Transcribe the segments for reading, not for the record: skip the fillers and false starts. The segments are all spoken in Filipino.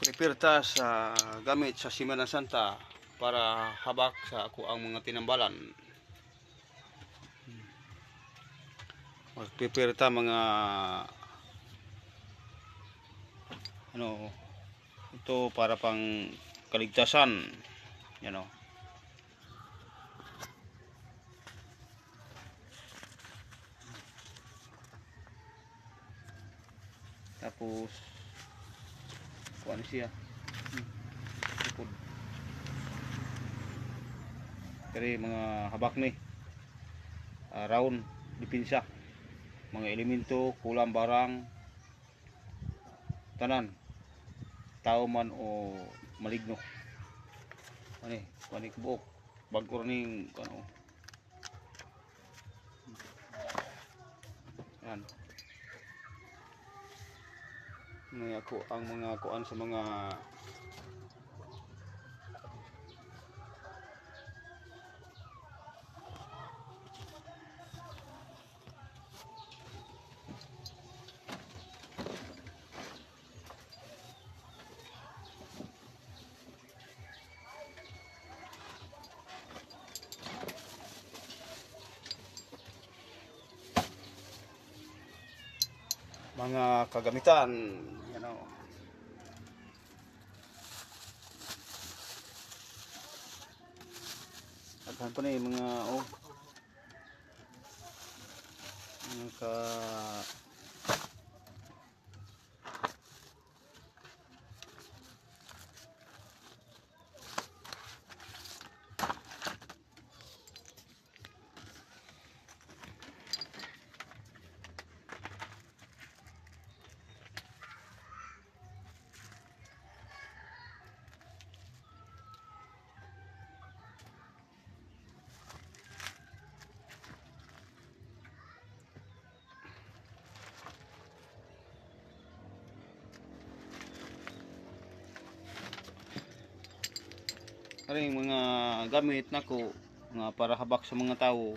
prepare ta sa gamit sa Semana Santa para habak sa ako ang mga tinambalan. Mag-prepare ta mga ito para pang kaligtasan, tapos kuan siya tukod kaya mga habak ni round dipinsa mga elemento kulang barang tanan tao man o maligno kuan buok bagko ning yan ako ang mga kuan sa mga kagamitan, Aghan pa na yung mga gamit nako nga para habak sa mga tao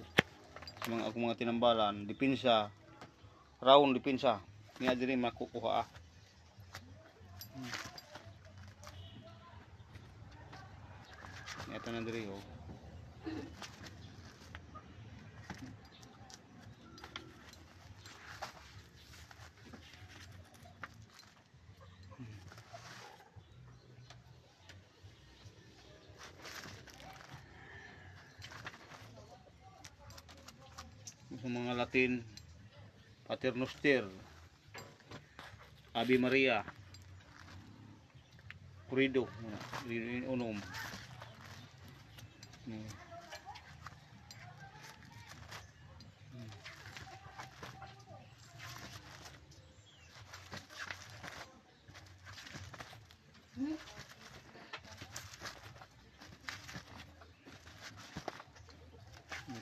sa mga akong mga tinambalan dipinsa round dipinsa niya diri makukuha ito na diri sa mga Latin Pater Noster, Ave Maria, Credo unum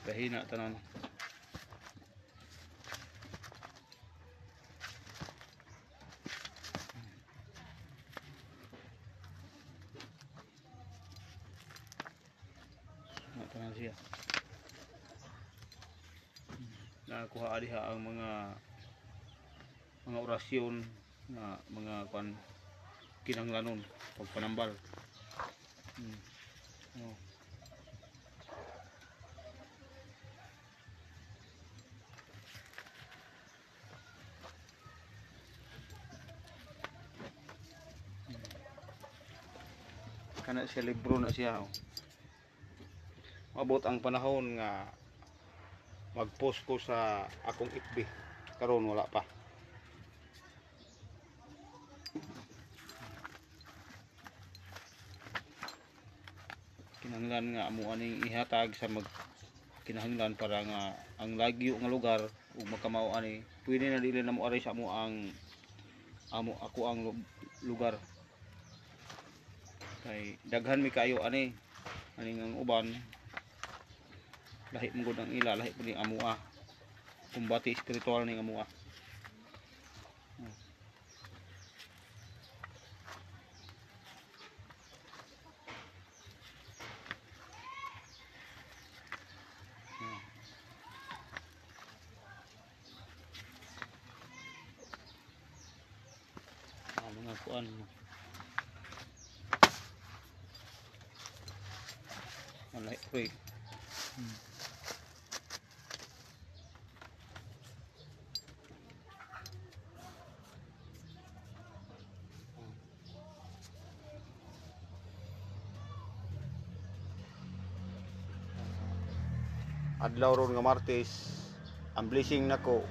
kahina tanan siya nakuha diha ang mga orasyon na mga kinahanglanon pagpanambal kana siya libro na siya Mabot ang panahon nga mag-post ko sa akong FB karon wala pa kinahanglan nga amo aning ihatag sa kinahanglan para nga ang lagyo nga lugar ug makamao ani pwede na dili na mo aray sa ako ang lugar kay daghan mi kayo aning ang uban lahi mo gud ang ila lahi pud ning amua kumbati espiritual ning amua mga kuan pre. Adlaw ron nga Martes, ang blessing nako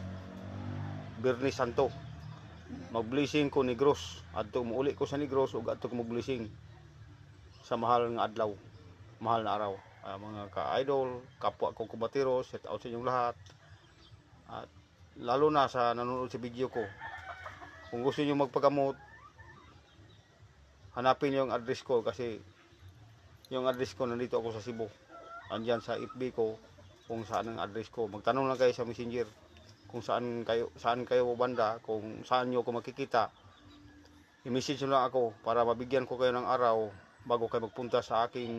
Biyernes Santo. Mag-blessing ko Negros. Adto muuli ko sa Negros ug adto ko mag-blessing sa mahal nga adlaw, mahal na araw. Mga ka-idol, kapwa ko kubatero, shout out sa inyong lahat. At lalo na sa nanonood sa video ko. Kung gusto niyo magpagamot, hanapin niyo yung address ko kasi yung address ko nandito ako sa Cebu. Andyan sa FB ko kung saan ang address ko. Magtanong lang kayo sa Messenger kung saan kayo banda, kung saan niyo ako makikita. I-message nyo lang ako para mabigyan ko kayo ng araw bago kayo magpunta sa aking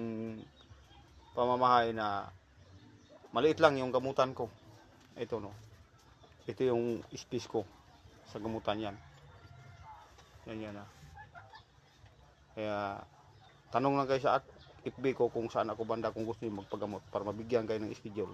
pamamahay na maliit lang yung gamutan ko. Ito no. Ito yung space ko sa gamutan yan. Yan na. Kaya tanong lang kayo sa FB ko kung saan ako banda kung gusto niyo magpagamot para mabigyan kayo ng schedule.